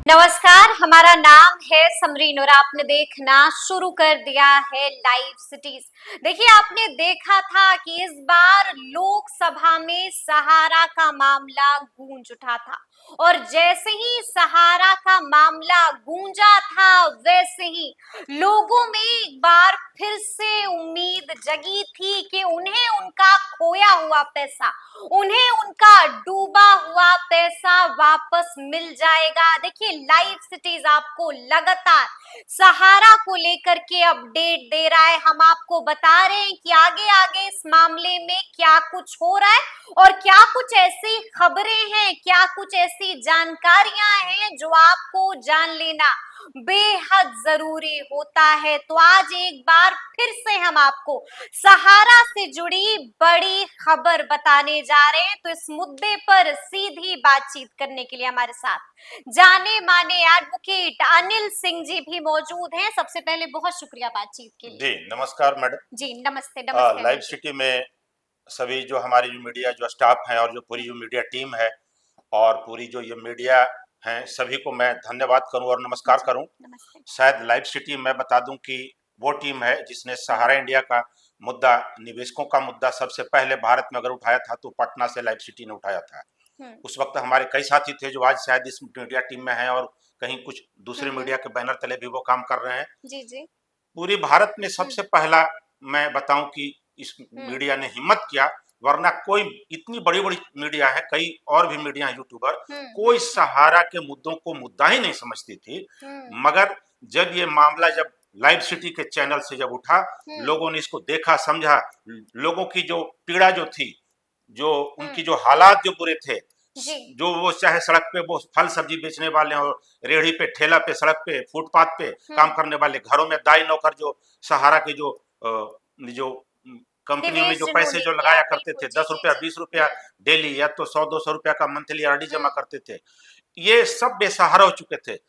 नमस्कार, हमारा नाम है समरीन और आपने देखना शुरू कर दिया है लाइव सिटीज। देखिए, आपने देखा था कि इस बार लोकसभा में सहारा का मामला गूंज उठा था और जैसे ही सहारा का मामला गूंजा था वैसे ही लोगों में एक बार फिर से उम्मीद जगी थी कि उन्हें उनका खोया हुआ पैसा, उन्हें उनका डूबा हुआ पैसा वापस मिल जाएगा। देखिए, लाइव सिटीज आपको लगातार सहारा को लेकर के अपडेट दे रहा है। हम आपको बता रहे हैं कि आगे आगे इस मामले में क्या कुछ हो रहा है और क्या कुछ ऐसी खबरें हैं, क्या कुछ ऐसी जानकारियां हैं जो आपको जान लेना बेहद जरूरी होता है। तो आज एक बार फिर से हम आपको सहारा से जुड़ी बड़ी खबर बताने जा रहे हैं। तो इस मुद्दे पर सीधी बातचीत करने के लिए हमारे साथ जाने माने एडवोकेट अनिल सिंह जी भी मौजूद हैं। सबसे पहले बहुत शुक्रिया बातचीत के लिए। जी नमस्कार मैडम। जी नमस्ते। नमस्ते लाइव सिटी में सभी जो हमारी जो मीडिया जो स्टाफ हैं और जो पूरी जो मीडिया टीम है और पूरी जो ये मीडिया हैं सभी को मैं धन्यवाद करूं और नमस्कार करूं। शायद लाइव सिटी मैं बता दूं कि वो टीम है जिसने सहारा इंडिया का मुद्दा, निवेशकों का मुद्दा सबसे पहले भारत में अगर उठाया था तो पटना से लाइव सिटी ने उठाया था। उस वक्त हमारे कई साथी थे जो आज शायद इस मीडिया टीम में हैं और कहीं कुछ दूसरे मीडिया के बैनर तले भी वो काम कर रहे हैं। जी जी। पूरी भारत में सबसे पहला मैं बताऊं कि इस मीडिया ने हिम्मत किया, वरना कोई इतनी बड़ी बड़ी मीडिया है, कई और भी मीडिया यूट्यूबर, कोई सहारा के मुद्दों को मुद्दा ही नहीं समझती थी। मगर जब ये मामला जब लाइव सिटी के चैनल से जब उठा, लोगों ने इसको देखा, समझा, लोगों की जो पीड़ा जो थी, जो उनकी जो हालात जो बुरे थे, जो वो चाहे सड़क पे वो फल सब्जी बेचने वाले हो, रेहड़ी पे, ठेला पे, सड़क पे, फुटपाथ पे काम करने वाले, घरों में दाई नौकर जो सहारा के जो कंपनियों में जो पैसे जो लगाया करते थे, 10 रुपया 20 रुपया डेली या तो 100-200 रुपया का मंथली आरडी जमा करते थे, ये सब बेसहारा हो चुके थे।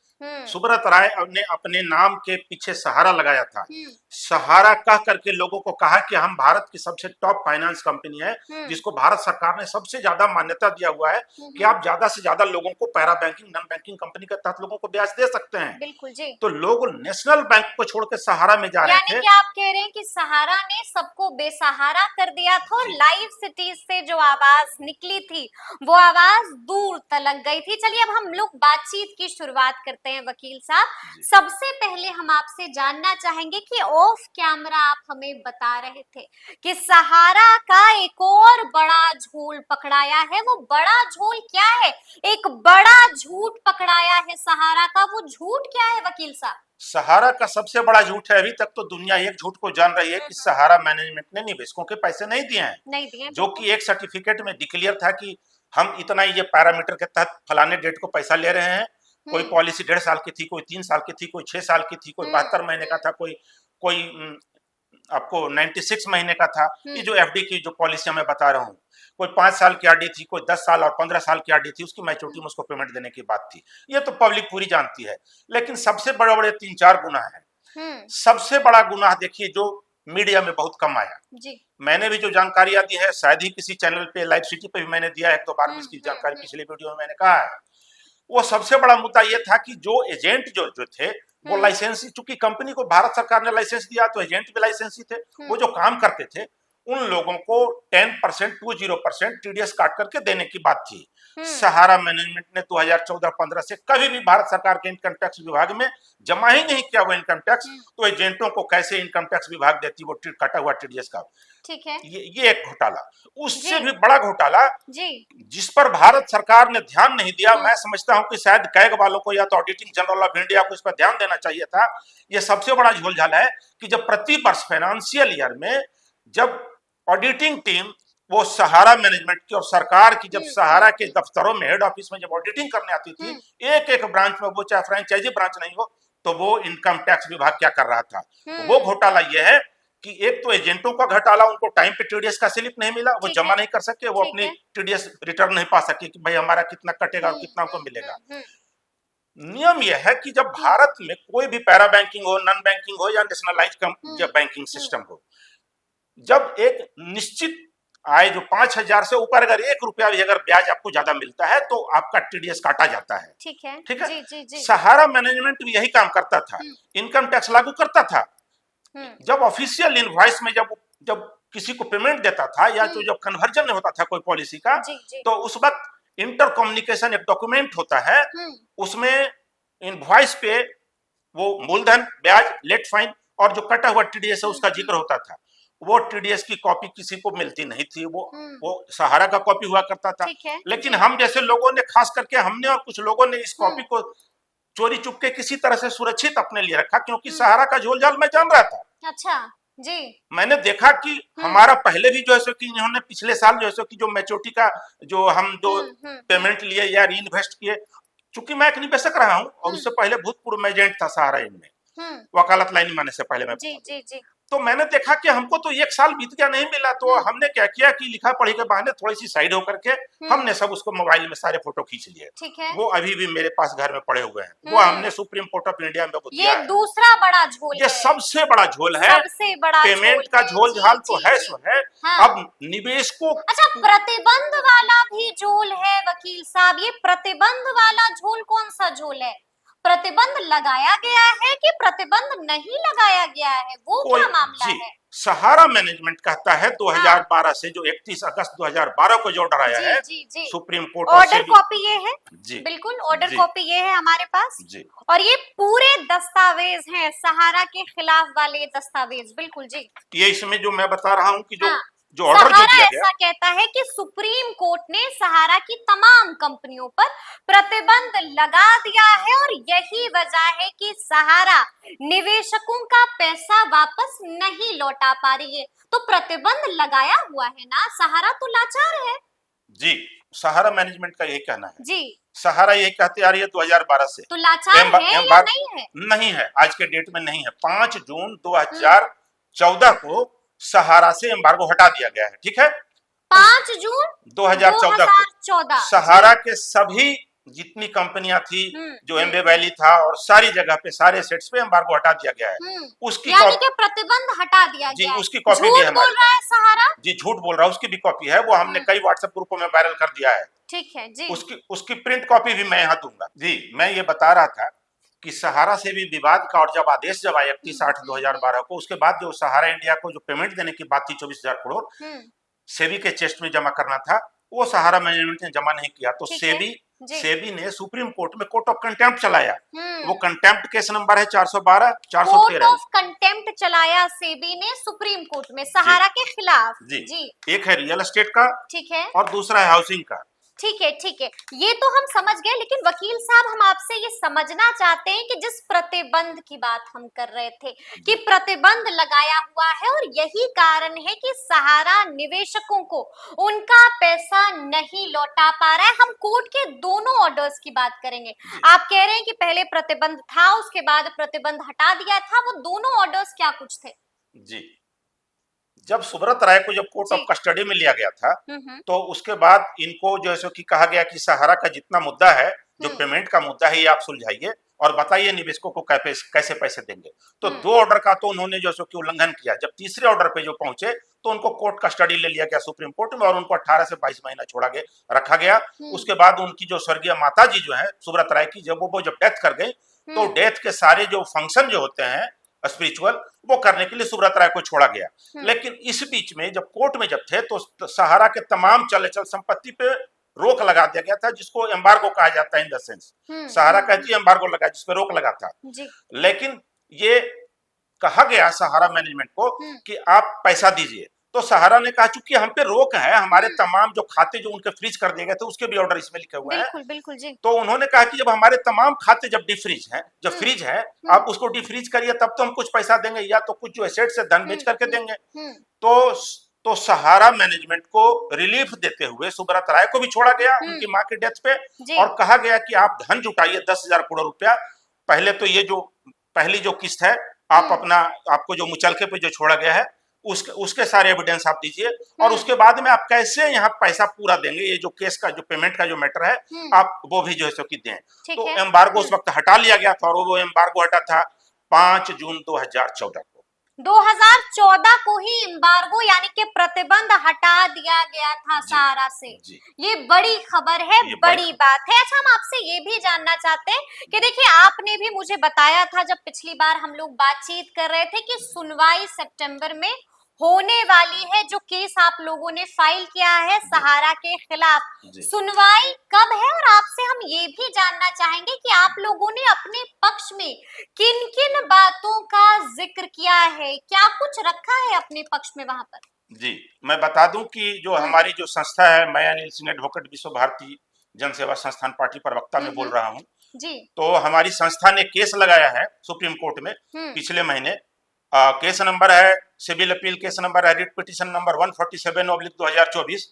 सुब्रत राय ने अपने नाम के पीछे सहारा लगाया था। सहारा कह करके लोगों को कहा कि हम भारत की सबसे टॉप फाइनेंस कंपनी है, जिसको भारत सरकार ने सबसे ज्यादा मान्यता दिया हुआ है कि आप ज्यादा से ज्यादा लोगों को para banking, non banking company के तहत लोगों को ब्याज दे सकते हैं। बिल्कुल जी। तो लोग नेशनल बैंक को छोड़ के सहारा में जा रहे थे। यानी कि आप कह रहे हैं कि सहारा ने सबको बेसहारा कर दिया था और लाइव सिटीज से जो आवाज निकली थी वो आवाज दूर तलक गई थी। चलिए, अब हम लोग बातचीत की शुरुआत करते हैं वकील साहब। सबसे पहले हम आपसे जानना चाहेंगे कि ऑफ कैमरा आप हमें बता रहे थे कि सहारा का एक और बड़ा झोल पकड़ाया है। वो बड़ा झोल क्या है? एक बड़ा झूठ पकड़ाया है सहारा का। वो झूठ क्या है वकील साहब? सहारा का सबसे बड़ा झूठ है, अभी तक तो दुनिया एक झूठ को जान रही है कि सहारा मैनेजमेंट ने निवेशकों के पैसे नहीं दिए हैं, नहीं दिए, जो कि एक सर्टिफिकेट में डिक्लेयर था कि हम इतना ये पैरामीटर के तहत फलाने डेट को पैसा ले रहे हैं। कोई पॉलिसी 1.5 साल की थी, कोई 3 साल की थी, कोई 6 साल की थी, कोई 72 महीने का था, कोई कोई आपको 96 महीने का था। ये जो एफडी की जो पॉलिसी मैं बता रहा हूँ, कोई 5 साल की आरडी थी, कोई 10 साल और 15 साल की आरडी थी, उसकी मैच्योरिटी में उसको पेमेंट देने की बात थी। ये तो पब्लिक पूरी जानती है। लेकिन सबसे बड़े बड़े 3-4 गुना है। सबसे बड़ा गुनाह देखिए जो मीडिया में बहुत कम आया, मैंने भी जो जानकारियां दी है, शायद ही किसी चैनल पे, लाइव सिटी पे भी मैंने दिया है 1-2 बार इसकी जानकारी, पिछले वीडियो में मैंने कहा है। वो सबसे बड़ा मुद्दा ये था कि जो एजेंट जो थे वो लाइसेंसी, चूंकि कंपनी को भारत सरकार ने लाइसेंस दिया तो एजेंट भी लाइसेंसी थे। वो जो काम करते थे उन लोगों को 10% 20% टीडीएस काट करके देने की बात थी। सहारा मैनेजमेंट ने 2014-15 से कभी भी भारत सरकार के इनकम टैक्स विभाग में जमा ही नहीं किया वो इनकम टैक्स। तो एजेंटों को कैसे इनकम टैक्स विभाग देती वो कटा हुआ टीडीएस का? ठीक है। ये एक घोटाला। उससे भी बड़ा घोटाला जिस पर भारत सरकार ने ध्यान नहीं दिया, मैं समझता हूं कि शायद कैग वालों को या तो ऑडिटिंग जनरल ऑफ इंडिया को इस पर ध्यान देना चाहिए था। यह सबसे बड़ा झोलझाल है कि जब प्रति वर्ष फाइनेंशियल ईयर में जब ऑडिटिंग टीम वो सहारा मैनेजमेंट की और सरकार की जब सहारा के दफ्तरों में हेड ऑफिस में जब ऑडिटिंग करने आती थी, एक एक ब्रांच में, वो चाहे फ्रेंचाइजी ब्रांच नहीं हो, तो वो इनकम टैक्स विभाग क्या कर रहा था? वो घोटाला ये है कि एक तो एजेंटों का घोटाला, उनको टाइम पे टीडीएस का स्लिप नहीं मिला, वो जमा नहीं कर सके, वो अपनी टीडीएस रिटर्न नहीं पा सके कि भाई हमारा कितना कटेगा और कितना हमको मिलेगा। नियम यह है कि जब भारत में कोई भी पैरा बैंकिंग हो, नॉन बैंकिंग हो या नेशनलाइज्ड बैंकिंग सिस्टम हो, जब एक निश्चित आय जो 5,000 से ऊपर अगर 1 रुपया भी अगर ब्याज आपको ज्यादा मिलता है तो आपका टीडीएस काटा जाता है। ठीक है, ठीक है। जी जी जी। सहारा मैनेजमेंट भी यही काम करता था, इनकम टैक्स लागू करता था। जब ऑफिशियल इनवॉइस में जब जब किसी को पेमेंट देता था या तो जब कन्वर्जन होता था कोई पॉलिसी का, तो उस वक्त इंटर कम्युनिकेशन एक डॉक्यूमेंट होता है, उसमें इनवॉइस पे वो मूलधन, ब्याज, लेट फाइन और जो कटा हुआ टीडीएस है उसका जिक्र होता था। वो टीडीएस की कॉपी किसी को मिलती नहीं थी, वो सहारा का कॉपी हुआ करता था। लेकिन हम जैसे लोगों ने, खास करके हमने और कुछ लोगों ने इस कॉपी को चोरी चुपके किसी तरह से सुरक्षित अपने लिए रखा, क्योंकि सहारा का झोल झाल मैं जान रहा था। अच्छा जी। मैंने देखा कि हमारा पहले भी जो है सो कि इन्होंने पिछले साल जो है सो कि जो मैच्योरिटी का जो हम जो पेमेंट लिए या री इन्वेस्ट किए, चूंकि मैं एक निवेशक रहा हूं और उससे पहले भूतपूर्व एजेंट था सहारा इनमें, वकालत लाइन माने से पहले मैं जी जी जी। तो मैंने देखा कि हमको तो 1 साल बीत गया, नहीं मिला। तो हमने क्या किया कि लिखा पढ़ी के बहाने थोड़ी सी साइड होकर के हमने सब उसको मोबाइल में सारे फोटो खींच लिए। ठीक है। वो अभी भी मेरे पास घर में पड़े हुए हैं। वो हमने सुप्रीम कोर्ट ऑफ इंडिया में ये दूसरा बड़ा झोल है, ये सबसे बड़ा झोल है, सबसे बड़ा पेमेंट का झोल झाल तो है सो है। अब निवेशकों, अच्छा, प्रतिबंध वाला भी झोल है वकील साहब, ये प्रतिबंध वाला झोल कौन सा झोल है? प्रतिबंध लगाया गया है कि प्रतिबंध नहीं लगाया गया है, वो क्या मामला है? सहारा मैनेजमेंट कहता है 2012 से जो 31 अगस्त 2012 को जो ऑर्डर आया है सुप्रीम कोर्ट, ऑर्डर कॉपी ये है जी, बिल्कुल ऑर्डर कॉपी ये है हमारे पास जी, और ये पूरे दस्तावेज हैं सहारा के खिलाफ वाले दस्तावेज, बिल्कुल जी। ये इसमें जो मैं बता रहा हूँ कि जो ऑर्डर जो दिया गया, ऐसा कहता है कि सुप्रीम कोर्ट ने सहारा की तमाम कंपनियों पर प्रतिबंध लगा दिया है और यही वजह है कि सहारा निवेशकों का पैसा वापस नहीं लौटा पा रही है। तो प्रतिबंध लगाया हुआ है ना, सहारा तो लाचार है। जी, सहारा मैनेजमेंट का यही कहना है जी। सहारा यही कहते आ रही है 2012 से। तो लाचार है या नहीं है? नहीं है, आज के डेट में नहीं है। 5 जून 2014 को सहारा से एम्बार्गो हटा दिया गया है। ठीक है, 5 जून 2014 को सहारा के सभी जितनी कंपनियां थी, जो एम्बे वैली था और सारी जगह पे सारे सेट्स पे एम्बार्गो हटा दिया गया है। उसकी यानी कि प्रतिबंध हटा दिया जी, गया है। उसकी कॉपी भी है। बोल रहा है सहारा जी, झूठ बोल रहा है, उसकी भी कॉपी है, वो हमने कई व्हाट्सएप ग्रुपों में वायरल कर दिया है। ठीक है जी। उसकी प्रिंट कॉपी भी मैं यहाँ दूंगा। जी, मैं ये बता रहा था कि सहारा से भी विवाद का, और जब आदेश जब आया 31/8/2012 को, उसके बाद जो सहारा इंडिया को जो पेमेंट देने की बात थी 24,000 करोड़ सेबी के चेस्ट में जमा करना था, वो सहारा मैनेजमेंट ने जमा नहीं किया। तो सेबी ने सुप्रीम कोर्ट में कोर्ट ऑफ कंटेम्प्ट चलाया। वो कंटेम्प्ट केस नंबर है 412 413। कोर्ट ऑफ कंटेम्प्ट चलाया सेबी ने सुप्रीम कोर्ट में सहारा के खिलाफ। जी। एक है रियल एस्टेट का, ठीक है, और दूसरा है हाउसिंग का। ठीक है, ये तो हम समझ गए, लेकिन वकील साहब हम आपसे ये समझना चाहते हैं कि जिस प्रतिबंध की बात हम कर रहे थे कि प्रतिबंध लगाया हुआ है और यही कारण है कि सहारा निवेशकों को उनका पैसा नहीं लौटा पा रहा है। हम कोर्ट के दोनों ऑर्डर्स की बात करेंगे। आप कह रहे हैं कि पहले प्रतिबंध था, उसके बाद प्रतिबंध हटा दिया था, वो दोनों ऑर्डर्स क्या कुछ थे? जी, जब सुब्रत राय को जब कोर्ट ऑफ कस्टडी में लिया गया था, तो उसके बाद इनको जैसे कि कहा गया कि सहारा का जितना मुद्दा है, जो पेमेंट का मुद्दा है, ये आप सुलझाइए और बताइए निवेशकों को कैसे पैसे देंगे। तो 2 ऑर्डर का तो उन्होंने जैसे कि उल्लंघन किया। जब तीसरे ऑर्डर पे जो पहुंचे तो उनको कोर्ट कस्टडी ले लिया गया सुप्रीम कोर्ट में और उनको 18 से 22 महीना छोड़ा गया, रखा गया। उसके बाद उनकी जो स्वर्गीय माता जी जो है सुब्रत राय की, जब वो जब डेथ कर गई, तो डेथ के सारे जो फंक्शन जो होते हैं स्पिरिचुअल, वो करने के लिए सुब्रत राय को छोड़ा गया। लेकिन इस बीच में जब कोर्ट में जब थे तो सहारा के तमाम चल अचल संपत्ति पे रोक लगा दिया गया था, जिसको एम्बार्गो कहा जाता है। इन द सेंस सहारा कहती है एम्बार्गो लगा, जिसपे रोक लगा था। लेकिन ये कहा गया सहारा मैनेजमेंट को कि आप पैसा दीजिए, तो सहारा ने कहा चूंकि हम पे रोक है, हमारे तमाम जो खाते जो उनके फ्रीज कर दिए गए थे उसके भी ऑर्डर इसमें लिखे हुए हैं। बिल्कुल जी। तो उन्होंने कहा कि जब हमारे तमाम खाते जब डिफ्रीज हैं, जब फ्रीज है, आप उसको डिफ्रीज करिए, तब तो हम कुछ पैसा देंगे, या तो कुछ जो एसेट्स है धन बेच करके देंगे। तो सहारा मैनेजमेंट को रिलीफ देते हुए सुब्रत राय को भी छोड़ा गया उनकी मां के डेथ पे, और कहा गया कि आप धन जुटाइए 10,000 करोड़ रुपया। पहले तो ये जो पहली जो किस्त है, आप आपको जो मुचलके पे जो छोड़ा गया है उसके सारे एविडेंस आप दीजिए, और उसके बाद में आप कैसे यहाँ पैसा पूरा देंगे, ये जो केस का जो पेमेंट का जो मैटर है, आप वो भी जो है सो कि दें। तो एम्बार्गो उस वक्त हटा लिया गया था, और वो एम्बार्गो हटा था 5 जून 2014 को। 2014 को ही एम्बार्गो यानी कि प्रतिबंध हटा दिया गया था जी सहारा से। जी ये बड़ी खबर है, ये बड़ी बात है। अच्छा, हम आपसे ये भी जानना चाहते हैं कि देखिए, आपने भी मुझे बताया था जब पिछली बार हम लोग बातचीत कर रहे थे कि सुनवाई सितंबर में होने वाली है। जो केस आप लोगों ने फाइल किया है जी सहारा के खिलाफ, जी सुनवाई कब है? और आपसे हम ये भी जानना चाहेंगे कि आप लोगों ने अपने पक्ष में किन किन बातों का जिक्र किया है, क्या कुछ रखा है अपने पक्ष में वहां पर? जी मैं बता दूं कि जो हमारी जो संस्था है, मैं अनिल सिंह एडवोकेट विश्व भारती जन सेवा संस्थान पार्टी प्रवक्ता में बोल रहा हूं। जी। तो हमारी संस्था ने केस लगाया है सुप्रीम कोर्ट में पिछले महीने। केस नंबर है, सिविल अपील केस नंबर है, रिट पिटीशन नंबर 147/2024।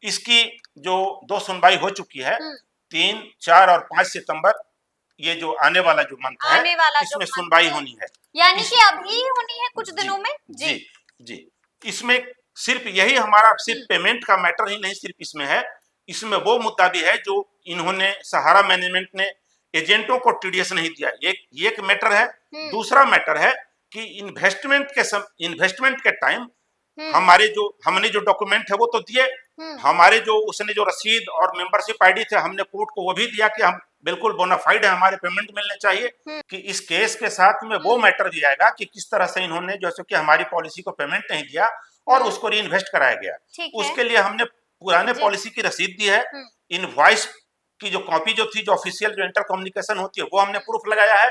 इसकी जो 2 सुनवाई हो चुकी है, 3, 4 और 5 सितंबर, ये जो आने वाला जो मंथ है, आने वाला जो इसमें मंथ सुनवाई है, होनी है। यानी इस कि अभी होनी है कुछ जी दिनों में। जी जी इसमें सिर्फ यही हमारा सिर्फ पेमेंट का मैटर ही नहीं सिर्फ इसमें है, इसमें वो मुद्दा भी है जो इन्होंने सहारा मैनेजमेंट ने एजेंटों को टीडीएस नहीं दिया। एक मैटर है। दूसरा मैटर है कि इन्वेस्टमेंट के टाइम हमने जो डॉक्यूमेंट है वो तो दिए, हमारे जो उसने जो रसीद और मेंबरशिप आईडी थे, हमने कोर्ट को वो भी दिया कि हम बिल्कुल बोनाफाइड है, हमारे पेमेंट मिलने चाहिए। कि इस केस के साथ में वो मैटर भी आएगा कि किस तरह से इन्होंने जैसे कि हमारी पॉलिसी को पेमेंट नहीं दिया और उसको री इन्वेस्ट कराया गया। उसके लिए हमने पुराने पॉलिसी की रसीद दी है, इनवॉइस की जो कॉपी जो थी, जो ऑफिशियल जो इंटर कम्युनिकेशन होती है, वो हमने प्रूफ लगाया है।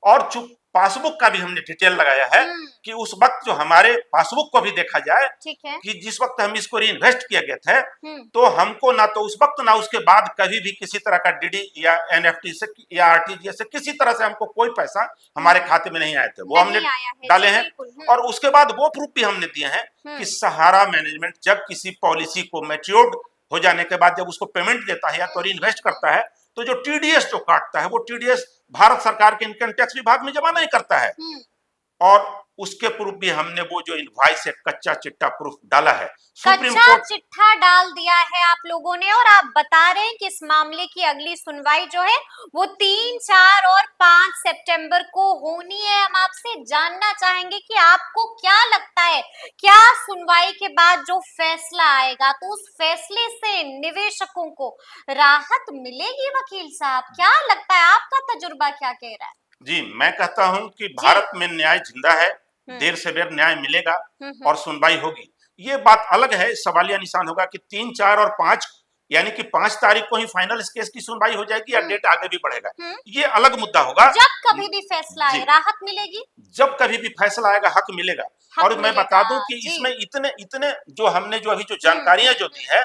और चूक पासबुक का भी हमने डिटेल लगाया है कि उस वक्त जो हमारे पासबुक को भी देखा जाए कि जिस वक्त हम इसको री इन्वेस्ट किए गए थे, तो हमको ना तो उस वक्त ना उसके बाद कभी भी किसी तरह का डीडी या एनएफटी से या आरटीजीएस से किसी तरह से हमको कोई पैसा हमारे खाते में नहीं आए थे, वो हमने डाले हैं। और उसके बाद वो प्रूफ भी हमने दिए हैं कि सहारा मैनेजमेंट जब किसी पॉलिसी को मैच्योर्ड हो जाने के बाद जब उसको पेमेंट देता है या तो री इन्वेस्ट करता है, तो जो टीडीएस जो काटता है, वो टीडीएस भारत सरकार के इनकम टैक्स विभाग में जमा नहीं करता है। और उसके प्रूफ भी हमने वो जो इनवॉइस है, कच्चा चिट्ठा प्रूफ डाला है सुप्रीम कच्चा कोर्ट। चिट्ठा डाल दिया है आप लोगों ने, और आप बता रहे हैं कि इस मामले की अगली सुनवाई जो है वो 3, 4 और 5 सितंबर को होनी है। हम आपसे जानना चाहेंगे कि आपको क्या लगता है, क्या सुनवाई के बाद जो फैसला आएगा तो उस फैसले से निवेशकों को राहत मिलेगी? वकील साहब, क्या लगता है, आपका तजुर्बा क्या कह रहा है? जी, मैं कहता हूं कि भारत में न्याय जिंदा है, देर से देर न्याय मिलेगा और सुनवाई होगी। ये बात अलग है, सवालिया निशान होगा कि 3, 4 और 5 यानी कि 5 तारीख को ही फाइनल इस केस की सुनवाई हो जाएगी या डेट आगे भी बढ़ेगा, ये अलग मुद्दा होगा। जब कभी भी फैसला आए राहत मिलेगी, जब कभी भी फैसला आएगा हक मिलेगा। और मैं बता दूं कि इसमें इतने जो हमने जो अभी जो जानकारियां जो दी है,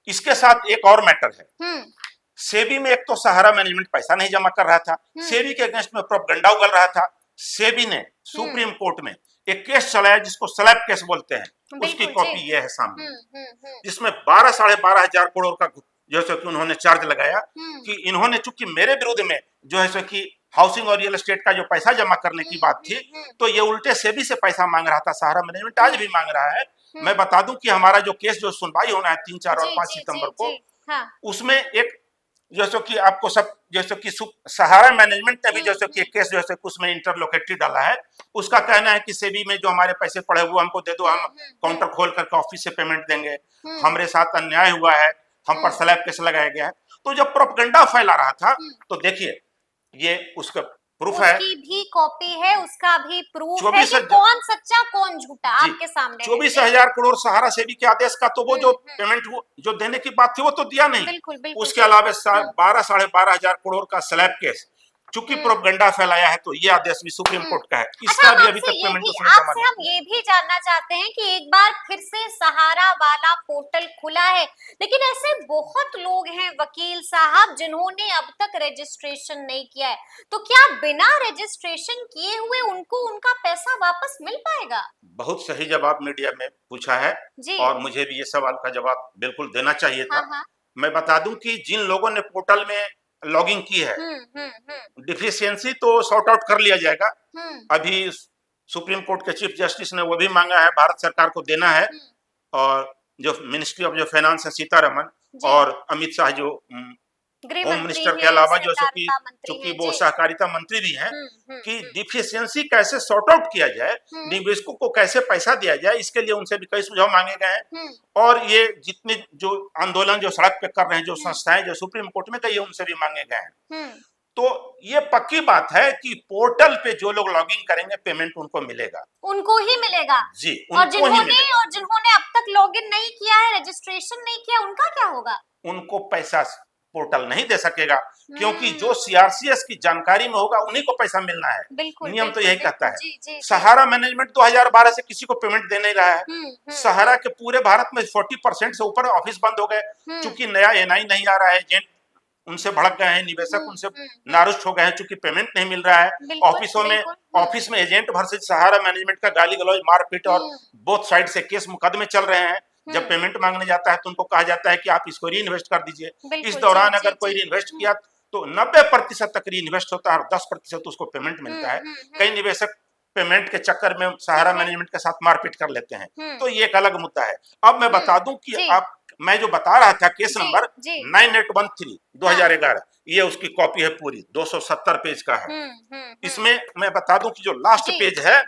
इसके साथ एक और मैटर है। सेबी में एक तो सहारा मैनेजमेंट पैसा नहीं जमा कर रहा था, सेबी के अगेंस्ट में प्रोपगेंडा उगल रहा था। सेबी ने सुप्रीम कोर्ट में एक केस चलाया जिसको स्लैब केस बोलते हैं, उसकी कॉपी ये है सामने, जिसमें 12-12.5 हजार करोड़ का जैसे कि उन्होंने चार्ज लगाया कि इन्होंने, चूंकि मेरे विरुद्ध में जो है कि हाउसिंग और रियल एस्टेट का जो पैसा जमा करने की बात थी, तो ये उल्टे सेबी से पैसा मांग रहा था सहारा मैनेजमेंट, आज भी मांग रहा है। मैं बता दूं कि हमारा जो केस जो सुनवाई होना है 3, 4 और 5 सितंबर को, उसमें एक जैसे कि आपको सब जैसे कि सहारा मैनेजमेंट ने भी जैसे कि केस जैसे उसमें इंटरलोकेटरी डाला है। उसका कहना है कि सेबी में जो हमारे पैसे पड़े हुए हमको दे दो, हम काउंटर खोल करके ऑफिस से पेमेंट देंगे, हमारे साथ अन्याय हुआ है, हम पर स्लैब केस लगाया गया है। तो जब प्रोपगेंडा फैला रहा था, तो देखिए ये उसका प्रूफ है, उसकी भी कॉपी है, उसका भी प्रूफ है कि कौन सच्चा कौन झूठा आपके सामने। 24,000 करोड़ सहारा सेबी के आदेश का, तो वो जो पेमेंट जो देने की बात थी वो तो दिया नहीं। बिल्कुल, उसके अलावा 12-12.5 हजार करोड़ का स्लैब केस, चूंकि प्रोपगेंडा फैलाया है, तो ये आदेश भी सुप्रीम कोर्ट का है। इसका भी अभी तक पेमेंट आपसे हम ये भी जानना चाहते हैं कि एक बार फिर से सहारा वाला पोर्टल खुला है, लेकिन ऐसे बहुत लोग हैं वकील साहब जिन्होंने अब तक रजिस्ट्रेशन नहीं किया है, तो क्या बिना रजिस्ट्रेशन किए हुए उनको उनका पैसा वापस मिल पाएगा? बहुत सही जवाब मीडिया में पूछा है और मुझे भी ये सवाल का जवाब बिल्कुल देना चाहिए था। मैं बता दूं कि जिन लोगों ने पोर्टल में लॉगिंग की है, डिफिशियंसी तो सॉर्ट आउट कर लिया जाएगा। अभी सुप्रीम कोर्ट के चीफ जस्टिस ने वो भी मांगा है, भारत सरकार को देना है। और जो मिनिस्ट्री ऑफ जो फाइनेंस है सीतारमन और अमित शाह जो गृह होम मंत्री मिनिस्टर के हैं, अलावा जो सो कि सहकारिता मंत्री चूंकि हैं, वो जी। सहकारिता मंत्री भी हैं कि हम्म। डिफिशियंसी कैसे सॉर्ट आउट किया जाए, हम्म। निवेशकों को कैसे पैसा दिया जाए, इसके लिए उनसे भी कई सुझाव मांगे गए हैं। हम्म। और ये जितने जो आंदोलन जो सड़क पे कर रहे हैं, जो हम्म। संस्थाएं जो सुप्रीम कोर्ट में गई है, उनसे भी मांगे गए हैं। हम्म। तो ये पक्की बात है कि पोर्टल पे जो लोग लॉगिन करेंगे पेमेंट उनको मिलेगा, उनको ही मिलेगा। जी और उनको ही मिलेगा। जिन्होंने अब तक लॉगिन नहीं किया है, रजिस्ट्रेशन नहीं किया, उनका क्या होगा? उनको पैसा पोर्टल नहीं दे सकेगा, क्योंकि जो हम्म। सीआरसीएस की जानकारी में होगा उन्हीं को पैसा मिलना है। बिल्कुल नियम तो बिल्कुल यही बिल्कुल, कहता है। जी जी जी। सहारा मैनेजमेंट 2012 से किसी को पेमेंट दे नहीं रहा है। सहारा के पूरे भारत में 40% से ऊपर ऑफिस बंद हो गए, चूंकि नया एनआई नहीं आ रहा है, एजेंट उनसे भड़क गए हैं, निवेशक उनसे नारुष्ट हो गए हैं, चूंकि पेमेंट नहीं मिल रहा है। बिल्कुल, ऑफिसों में बिल्कुल। ऑफिस में एजेंट भर से सहारा मैनेजमेंट का गाली गलौज, मारपीट और बोथ साइड से केस मुकदमे चल रहे हैं। जब पेमेंट मांगने जाता है तो उनको कहा जाता है कि आप इसको री इन्वेस्ट कर दीजिए। इस दौरान जी, अगर जी, कोई जी। री इन्वेस्ट किया तो 90% तक री इन्वेस्ट होता है और 10% उसको पेमेंट मिलता है। कई निवेशक पेमेंट के चक्कर में सहारा मैनेजमेंट के साथ मारपीट कर लेते हैं, तो ये एक अलग मुद्दा है। अब मैं बता दूं कि आप, मैं जो बता रहा था केस नंबर 9813 2011, ये उसकी कॉपी है पूरी, 270 पेज का है। इसमें मैं बता दूं कि जो लास्ट पेज है,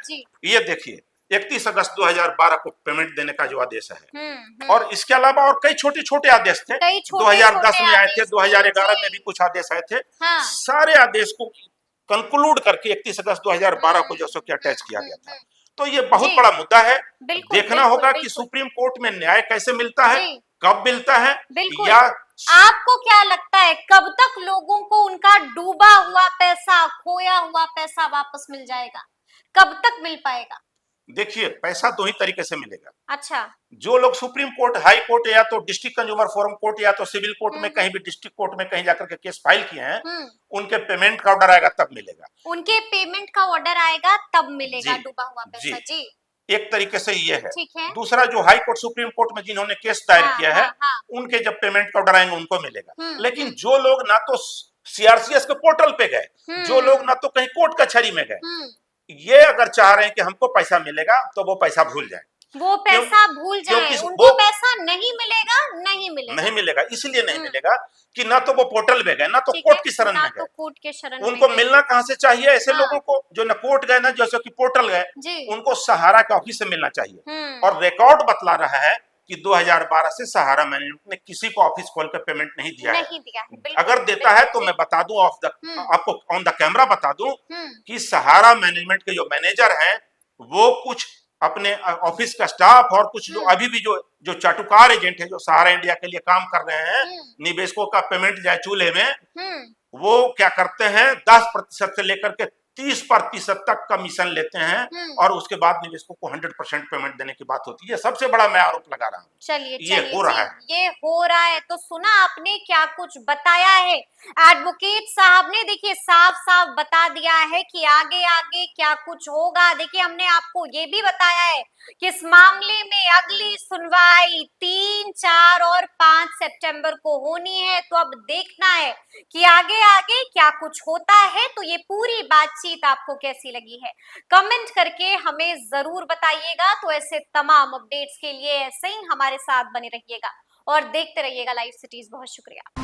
ये देखिए 31 अगस्त 2012 को पेमेंट देने का जो आदेश है। और इसके अलावा और कई छोटे छोटे आदेश थे, 2010 में आए थे, 2011 में भी कुछ आदेश आए थे। सारे आदेश को कंक्लूड करके 31 अगस्त 2012 को जो सो कि अटैच किया गया था। तो ये बहुत बड़ा मुद्दा है। देखना होगा कि सुप्रीम कोर्ट में न्याय कैसे मिलता है, कब मिलता है, या आपको क्या लगता है कब तक लोगों को उनका डूबा हुआ पैसा, खोया हुआ पैसा वापस मिल जाएगा? कब तक मिल पाएगा? देखिए, पैसा दो ही तरीके से मिलेगा। अच्छा। जो लोग सुप्रीम कोर्ट, हाई कोर्ट या तो डिस्ट्रिक्ट कंज्यूमर फोरम कोर्ट या तो सिविल कोर्ट में कहीं भी डिस्ट्रिक्ट कोर्ट में कहीं जाकर के केस फाइल किए हैं, उनके पेमेंट का ऑर्डर आएगा तब मिलेगा। उनके पेमेंट का ऑर्डर आएगा तब मिलेगा डूबा हुआ पैसा। जी, एक तरीके से ये है। ठीक है। दूसरा, जो हाई कोर्ट सुप्रीम कोर्ट में जिन्होंने केस दायर किया है, उनके जब पेमेंट का ऑर्डर आएंगे उनको मिलेगा। लेकिन जो लोग ना तो सीआरसीएस के पोर्टल पे गए, जो लोग ना तो कहीं कोर्ट कचहरी में गए, ये अगर चाह रहे हैं कि हमको पैसा मिलेगा तो वो पैसा भूल जाए, वो पैसा भूल जाए, उनको पैसा नहीं मिलेगा, नहीं मिलेगा। इसलिए नहीं मिलेगा कि ना तो वो पोर्टल में गए, ना तो कोर्ट की शरण में गए। कोर्ट के शरण उनको मिलना कहां से चाहिए? ऐसे लोगों को जो न कोर्ट गए ना जैसे कि पोर्टल गए, उनको सहारा के ऑफिस से मिलना चाहिए। और रिकॉर्ड बतला रहा है कि 2012 से सहारा मैनेजमेंट ने किसी को ऑफिस खोल कर पेमेंट नहीं दिया है। अगर देता है तो मैं बता दूं, आपको ऑन द कैमरा बता दूं कि सहारा मैनेजमेंट के जो मैनेजर हैं, वो कुछ अपने ऑफिस का स्टाफ और कुछ जो अभी भी जो चाटुकार एजेंट है, जो सहारा इंडिया के लिए काम कर रहे हैं, निवेशकों का पेमेंट जाए चूल्हे में, वो क्या करते हैं 10% से लेकर के 30% तक कमीशन लेते हैं और उसके बाद निवेशकों को 100% पेमेंट देने की बात होती है। सबसे बड़ा मैं आरोप लगा रहा हूँ। चलिए ये हो रहा है, ये हो रहा है। तो सुना आपने क्या कुछ बताया है एडवोकेट साहब ने। देखिए, साफ साफ बता दिया है कि आगे आगे क्या कुछ होगा। देखिए, हमने आपको ये भी बताया है कि इस मामले में अगली सुनवाई 3, 4 और 5 सितंबर को होनी है। तो अब देखना है कि आगे आगे क्या कुछ होता है। तो ये पूरी बातचीत आपको कैसी लगी है, कमेंट करके हमें जरूर बताइएगा। तो ऐसे तमाम अपडेट्स के लिए ऐसे ही हमारे साथ बने रहिएगा और देखते रहिएगा लाइव सिटीज। बहुत शुक्रिया।